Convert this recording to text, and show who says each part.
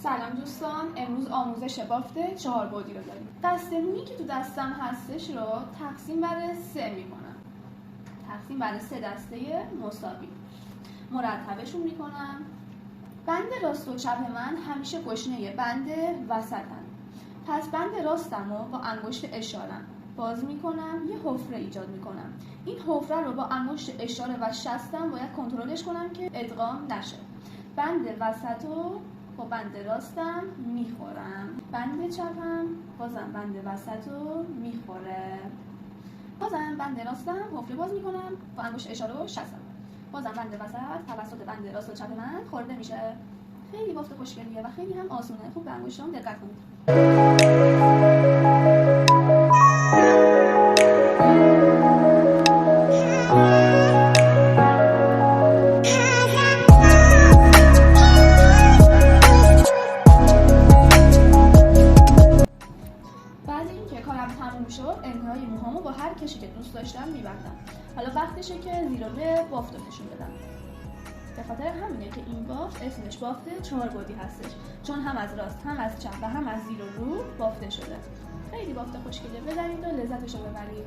Speaker 1: سلام دوستان، امروز آموزش بافت 4 بعدی رو داریم. دسته مویی که تو دستم هستش رو تقسیم بر 3 میکنم. تقسیم بر 3 دسته مساوی. مرتبشون میکنم. بند راست و چپ من همیشه گشنه بند وسطن. پس بند راستم رو با انگشت اشارم باز میکنم، یه حفره ایجاد میکنم. این حفره رو با انگشت اشاره و شستم باید کنترلش کنم که ادغام نشه. بند وسط رو با بند راستم میخورم، بند چپم بازم بند وسط رو میخوره. بازم بند راستم حفره باز میکنم، با انگشت اشاره رو شستم، بازم بند وسط توسط بند راست و چپ من خورده میشه. خیلی بافت خوشگلیه و خیلی هم آسونه. خوب به انگشتام دقت کنید. بعد اینکه کارم تموم شد، انتهای موهامو با هر کشی که دوست داشتم میبندم. حالا وقتشه که زیرابه بافت رو نشون بدم. به خاطر همینه که این بافت اسمش بافت 4 بعدی هستش، چون هم از راست هم از چپ و هم از زیر و رو بافته شده. خیلی بافت خوشگله، بزنید و لذتشو ببرید.